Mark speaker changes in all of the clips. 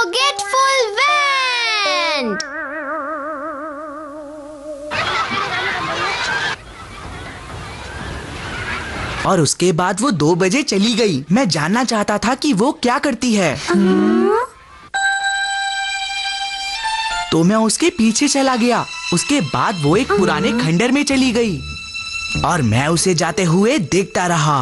Speaker 1: Forgetful van.
Speaker 2: और उसके बाद वो 2 बजे चली गई। मैं जानना चाहता था कि वो क्या करती है। तो मैं उसके पीछे चला गया। उसके बाद वो एक पुराने खंडर में चली गई और मैं उसे जाते हुए देखता रहा।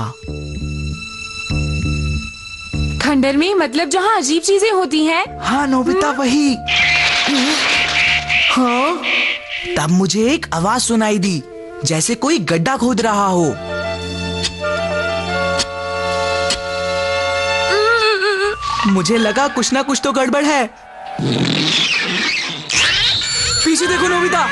Speaker 3: खंडर में मतलब जहाँ अजीब चीजें होती हैं?
Speaker 2: हाँ नोबिता, वही। हाँ, तब मुझे एक आवाज सुनाई दी, जैसे कोई गड्ढा खोद रहा हो। मुझे लगा कुछ ना कुछ तो गड़बड़ है। पीछे देखो नोबिता।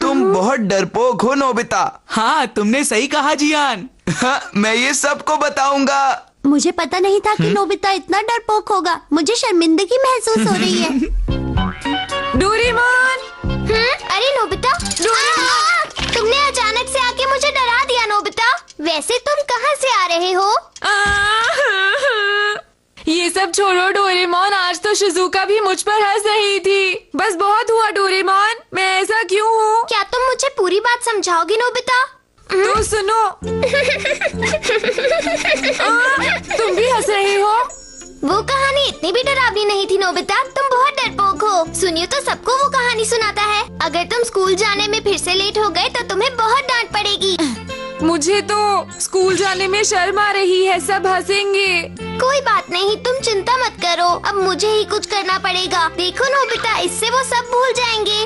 Speaker 4: तुम बहुत डरपोक हो नोबिता।
Speaker 2: हाँ, तुमने सही कहा जियान।
Speaker 4: हाँ, मैं ये सबको बताऊंगा।
Speaker 1: मुझे पता नहीं था कि नोबिता इतना डरपोक होगा। मुझे शर्मिंदगी महसूस हो रही है।
Speaker 3: डोरेमोन!
Speaker 1: अरे नोबिता, तुमने अचानक से आके मुझे डरा दिया नोबिता। वैसे तुम कहाँ से आ रहे हो?
Speaker 3: ये सब छोड़ो डोरेमोन, आज तो शिजुका भी मुझ पर हंस रही थी। बस बहुत हुआ डोरेमोन, मैं ऐसा क्यों हूँ?
Speaker 1: क्या तुम मुझे पूरी बात समझाओगी नोबिता?
Speaker 3: तो सुनो। तुम भी हंस रहे हो?
Speaker 1: वो कहानी इतनी भी डरावनी नहीं थी नोबिता। तुम बहुत डरपोक हो। सुनियो तो सबको वो कहानी सुनाता है। अगर तुम स्कूल जाने में फिर से लेट हो गए तो तुम्हें बहुत डांट पड़ेगी।
Speaker 3: मुझे तो स्कूल जाने में शर्म आ रही है, सब हंसेंगे।
Speaker 1: कोई बात नहीं, तुम चिंता मत करो। अब मुझे ही कुछ करना पड़ेगा। देखो नोबिता, इससे वो सब भूल जाएंगे।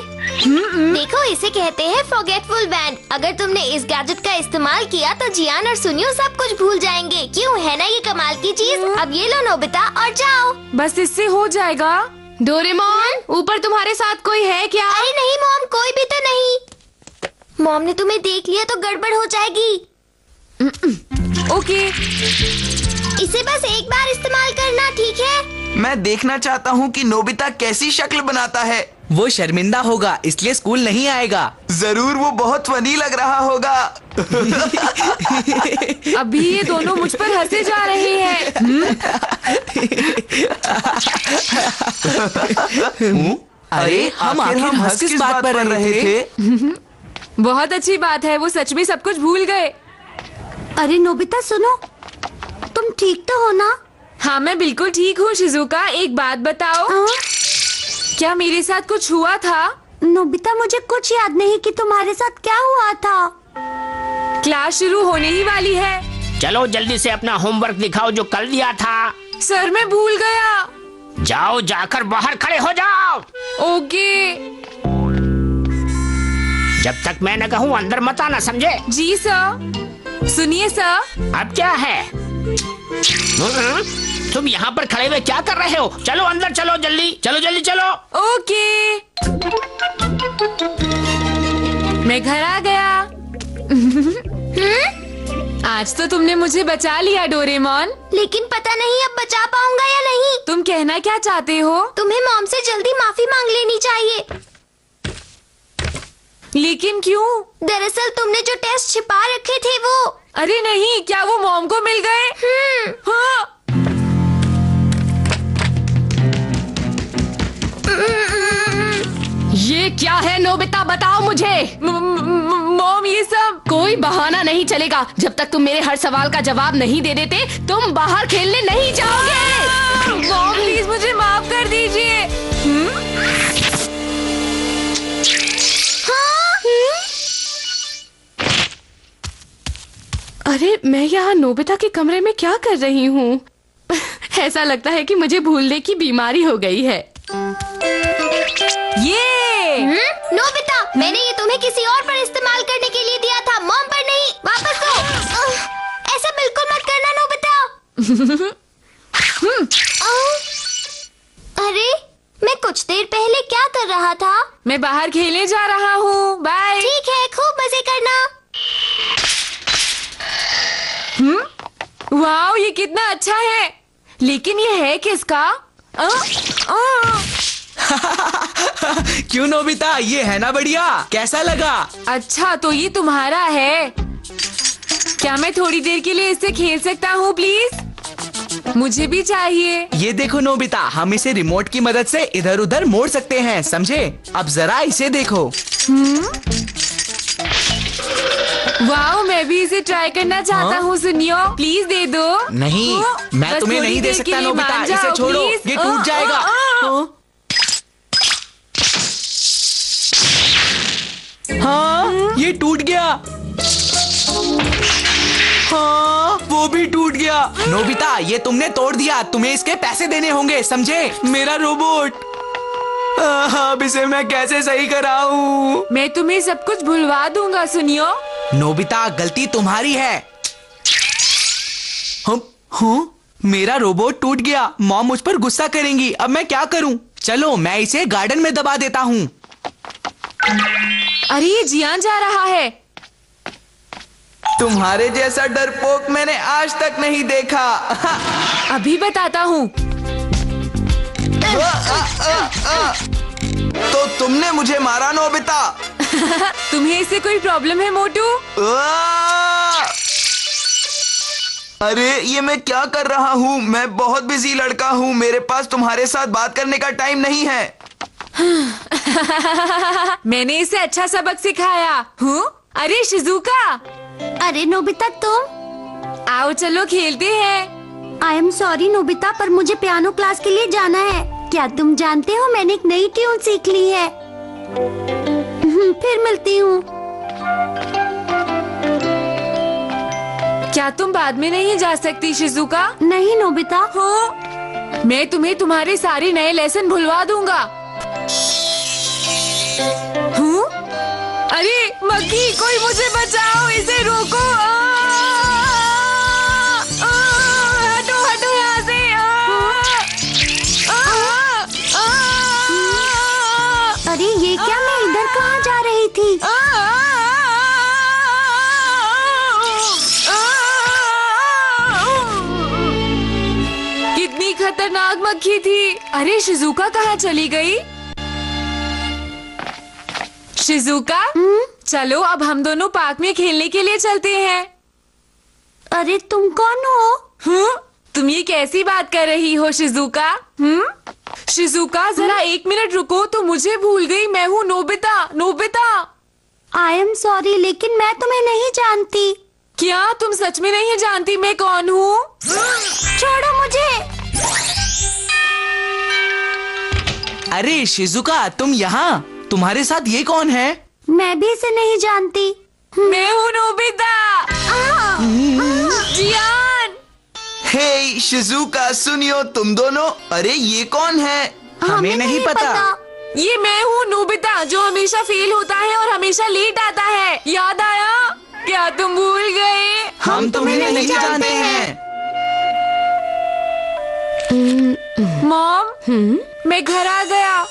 Speaker 1: देखो, इसे कहते हैं फॉरगेटफुल वैन। अगर तुमने इस गैजेट का इस्तेमाल किया तो जियान और सुनियो सब कुछ भूल जाएंगे। क्यों, है ना ये कमाल की चीज? अब ये लो नोबिता और जाओ।
Speaker 3: बस इससे हो जाएगा।
Speaker 5: डोरेमोन, ऊपर तुम्हारे साथ कोई है क्या?
Speaker 1: अरे नहीं मॉम, कोई भी तो नहीं। मॉम ने तुम्हें देख लिया तो गड़बड़ हो जाएगी।
Speaker 3: ओके,
Speaker 1: इसे बस एक बार इस्तेमाल करना, ठीक है?
Speaker 4: मैं देखना चाहता हूँ कि नोबिता कैसी शक्ल बनाता है।
Speaker 2: वो शर्मिंदा होगा, इसलिए स्कूल नहीं आएगा।
Speaker 4: जरूर, वो बहुत फनी लग रहा होगा।
Speaker 3: अभी ये दोनों मुझ पर हंसे जा रहे हैं।
Speaker 2: अरे हम आखिर हंस किस बात पर रहे थे?
Speaker 3: बहुत अच्छी बात है, वो सच में सब कुछ भूल गए।
Speaker 1: अरे नोबिता सुनो, तुम ठीक तो हो ना?
Speaker 3: हाँ, मैं बिल्कुल ठीक हूँ शिजुका। एक बात बताओ, क्या मेरे साथ कुछ हुआ था?
Speaker 1: नोबिता, मुझे कुछ याद नहीं कि तुम्हारे साथ क्या हुआ था।
Speaker 3: क्लास शुरू होने ही वाली है।
Speaker 6: चलो जल्दी से अपना होमवर्क दिखाओ जो कल दिया था।
Speaker 3: सर, मैं भूल गया।
Speaker 6: जाओ, जाकर बाहर खड़े हो जाओ।
Speaker 3: ओके।
Speaker 6: जब तक मैं न कहूँ अंदर मत आना, समझे?
Speaker 3: जी सर। सुनिए सर।
Speaker 6: अब क्या है? तुम यहाँ पर खड़े हुए क्या कर रहे हो? चलो अंदर चलो, जल्दी चलो, जल्दी चलो।
Speaker 3: ओके। मैं घर आ गया। आज तो तुमने मुझे बचा लिया डोरेमोन।
Speaker 1: लेकिन पता नहीं अब बचा पाऊंगा या नहीं।
Speaker 3: तुम कहना क्या चाहते हो?
Speaker 1: तुम्हें मॉम से जल्दी माफी मांग लेनी चाहिए।
Speaker 3: लेकिन क्यों?
Speaker 1: दरअसल तुमने जो टेस्ट छिपा रखे थे वो।
Speaker 3: अरे नहीं, क्या वो मॉम को मिल गए? हाँ।
Speaker 5: ये क्या है नोबिता, बताओ मुझे।
Speaker 3: मॉम, ये सब
Speaker 5: कोई बहाना नहीं चलेगा। जब तक तुम मेरे हर सवाल का जवाब नहीं दे देते, तुम बाहर खेलने नहीं जाओगे।
Speaker 3: मॉम, प्लीज मुझे माफ कर दीजिए।
Speaker 5: अरे, मैं यहाँ नोबिता के कमरे में क्या कर रही हूँ? ऐसा लगता है कि मुझे भूलने की बीमारी हो गई है।
Speaker 3: ये
Speaker 1: नोबिता, मैंने ये तुम्हें किसी और पर इस्तेमाल करने के लिए दिया था, मॉम पर नहीं। वापस दो। ऐसा बिल्कुल मत करना नोबिता। अरे, मैं कुछ देर पहले क्या कर रहा था?
Speaker 3: मैं बाहर खेलने जा रहा हूँ। बाय।
Speaker 1: ठीक है, खूब मजे करना।
Speaker 3: वाओ, ये कितना अच्छा है। लेकिन ये है किसका?
Speaker 2: क्यों नोबिता, ये है ना बढ़िया? कैसा लगा?
Speaker 3: अच्छा, तो ये तुम्हारा है। क्या मैं थोड़ी देर के लिए इससे खेल सकता हूँ प्लीज? मुझे भी चाहिए।
Speaker 2: ये देखो नोबिता, हम इसे रिमोट की मदद से इधर उधर मोड़ सकते हैं, समझे? अब जरा इसे देखो।
Speaker 3: वाह, मैं भी इसे ट्राई करना चाहता हूँ। सुनियो, प्लीज दे दो।
Speaker 2: नहीं, मैं
Speaker 3: बस
Speaker 2: तुम्हें
Speaker 3: थोड़ी
Speaker 2: नहीं दे
Speaker 3: देर के
Speaker 2: सकता
Speaker 3: लिए
Speaker 2: नोबिता,
Speaker 3: मान
Speaker 2: इसे
Speaker 3: जाओ,
Speaker 2: छोड़ो,
Speaker 3: प्लीज।
Speaker 2: ये टूट जाएगा। हाँ, ये टूट गया। हाँ, वो भी टूट गया। नोबिता, ये तुमने तोड़ दिया, तुम्हें इसके पैसे देने होंगे, समझे? मेरा रोबोट। अब इसे मैं कैसे सही कराऊं?
Speaker 3: मैं तुम्हें सब कुछ भुलवा दूंगा। सुनियो,
Speaker 2: नोबिता, गलती तुम्हारी है। हाँ, मेरा रोबोट टूट गया। मॉम मुझ पर गुस्सा करेंगी। अब मैं क्या करूं? चलो, मैं इसे गार्डन में दबा देता हूँ।
Speaker 3: अरे ये जियान जा रहा है।
Speaker 4: तुम्हारे जैसा डरपोक मैंने आज तक नहीं देखा।
Speaker 3: अभी बताता हूँ।
Speaker 4: तो तुमने मुझे मारा नोबिता।
Speaker 3: तुम्हें इससे कोई प्रॉब्लम है मोटू?
Speaker 4: अरे ये मैं क्या कर रहा हूँ? मैं बहुत बिजी लड़का हूँ, मेरे पास तुम्हारे साथ बात करने का टाइम नहीं है।
Speaker 3: मैंने इसे अच्छा सबक सिखाया हूँ। अरे शिजुका,
Speaker 1: अरे नोबिता तुम।
Speaker 3: आओ चलो खेलते हैं।
Speaker 1: आई एम सॉरी नोबिता, पर मुझे पियानो क्लास के लिए जाना है। क्या तुम जानते हो, मैंने एक नई ट्यून सीख ली है। फिर मिलती हूँ।
Speaker 3: क्या तुम बाद में नहीं जा सकती शिजुका?
Speaker 1: नहीं नोबिता।
Speaker 3: हाँ, मैं तुम्हें तुम्हारे सारे नए लेसन भुलवा दूंगा। हूँ? अरे मक्खी, कोई मुझे बचाओ, इसे रोको। हटो हटो यहाँ से।
Speaker 1: अरे ये क्या, मैं इधर कहाँ जा रही थी?
Speaker 3: कितनी खतरनाक मक्खी थी। अरे शिजुका कहाँ चली गई? शिजुका, चलो अब हम दोनों पार्क में खेलने के लिए चलते हैं।
Speaker 1: अरे तुम कौन हो?
Speaker 3: तुम ये कैसी बात कर रही हो शिजुका? शिजुका, जरा 1 मिनट रुको, तो मुझे भूल गई। मैं हूँ Nobita. Nobita,
Speaker 1: I am sorry, लेकिन मैं तुम्हें नहीं जानती।
Speaker 3: क्या तुम सच में नहीं जानती मैं कौन हूँ?
Speaker 1: छोड़ो मुझे।
Speaker 2: अरे शिजुका, तुम यहाँ? तुम्हारे साथ ये कौन है?
Speaker 1: मैं भी इसे नहीं जानती।
Speaker 3: मैं हूँ नोबिता। जियान।
Speaker 4: हे शिजुका, सुनियो तुम दोनों। अरे ये कौन है?
Speaker 2: हमें नहीं पता।
Speaker 3: ये मैं हूँ नोबिता, जो हमेशा फेल होता है और हमेशा लेट आता है। याद आया? क्या तुम भूल गए?
Speaker 2: हम तुम्हें नहीं जानते हैं।
Speaker 3: मॉम, मैं घर आ गया।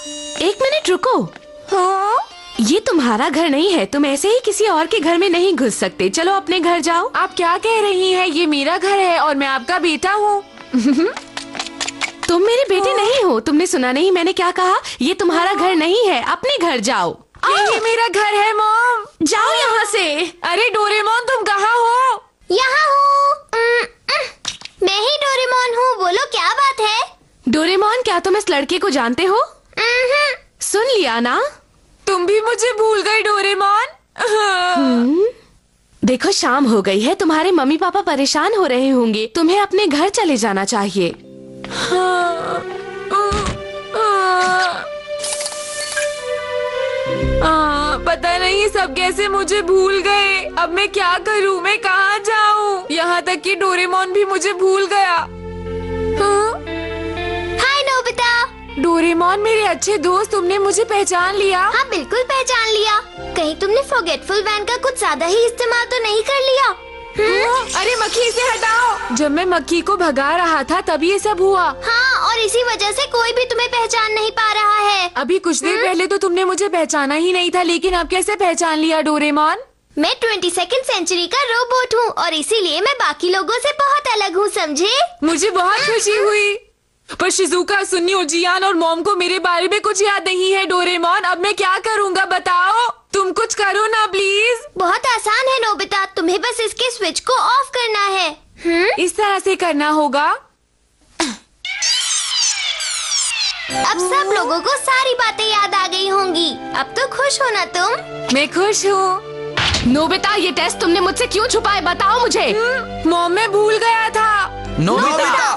Speaker 5: 1 मिनट रुको।
Speaker 3: हाँ?
Speaker 5: ये तुम्हारा घर नहीं है, तुम ऐसे ही किसी और के घर में नहीं घुस सकते। चलो अपने घर जाओ।
Speaker 3: आप क्या कह रही हैं? ये मेरा घर है और मैं आपका बेटा हूँ।
Speaker 5: तुम मेरे बेटे नहीं हो। तुमने सुना नहीं मैंने क्या कहा? ये तुम्हारा घर नहीं है, अपने घर जाओ।
Speaker 3: ये मेरा घर है मॉम।
Speaker 5: जाओ यहाँ से।
Speaker 3: अरे डोरेमोन, तुम कहाँ हो?
Speaker 1: यहाँ हूँ। मैं ही डोरेमोन हूँ। बोलो क्या बात है?
Speaker 5: डोरेमोन, क्या तुम इस लड़के को जानते हो? सुन लिया ना?
Speaker 3: तुम भी मुझे भूल गए डोरेमोन।
Speaker 5: देखो शाम हो गई है, तुम्हारे मम्मी पापा परेशान हो रहे होंगे। तुम्हें अपने घर चले जाना चाहिए।
Speaker 3: पता नहीं सब कैसे मुझे भूल गए। अब मैं क्या करूँ? मैं कहाँ जाऊँ? यहाँ तक कि डोरेमोन भी मुझे भूल गया।
Speaker 1: हाय नोबिता।
Speaker 3: डोरेमोन मेरे अच्छे दोस्त, तुमने मुझे पहचान लिया?
Speaker 1: हाँ बिल्कुल पहचान लिया। कहीं तुमने फॉरगेटफुल बैंड का कुछ ज्यादा ही इस्तेमाल तो नहीं कर लिया?
Speaker 3: अरे मक्खी, इसे हटाओ। जब मैं मक्खी को भगा रहा था तभी ये सब हुआ।
Speaker 1: हाँ, और इसी वजह से कोई भी तुम्हें पहचान नहीं पा रहा है।
Speaker 3: अभी कुछ देर पहले तो तुमने मुझे पहचाना ही नहीं था, लेकिन अब कैसे पहचान लिया डोरेमोन?
Speaker 1: मैं 22nd सेंचुरी का रोबोट हूँ और इसीलिए मैं बाकी लोगों से बहुत अलग हूँ, समझे?
Speaker 3: मुझे बहुत खुशी हुई। पर शिजुका, सुनियो, जियान और मॉम को मेरे बारे में कुछ याद नहीं है डोरेमोन। अब मैं क्या करूँगा बताओ? तुम कुछ करो ना प्लीज।
Speaker 1: बहुत आसान है नोबिता, तुम्हें बस इसके स्विच को ऑफ करना है।
Speaker 3: इस तरह से करना होगा?
Speaker 1: अब सब लोगों को सारी बातें याद आ गई होंगी। अब तो खुश हो ना तुम?
Speaker 3: मैं खुश हूँ।
Speaker 5: नोबिता, ये टेस्ट तुमने मुझसे क्यों छुपाए, बताओ मुझे।
Speaker 3: मॉम, मैं भूल गया था।
Speaker 2: नोबिता,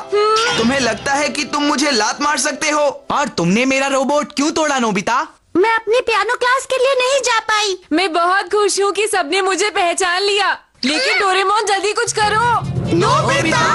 Speaker 4: तुम्हें लगता है कि तुम मुझे लात मार सकते हो?
Speaker 2: और तुमने मेरा रोबोट क्यों तोड़ा नोबिता?
Speaker 1: मैं अपने पियानो क्लास के लिए नहीं जा पाई।
Speaker 3: मैं बहुत खुश हूँ कि सबने मुझे पहचान लिया, लेकिन डोरेमोन जल्दी कुछ करो।
Speaker 4: नोबिता!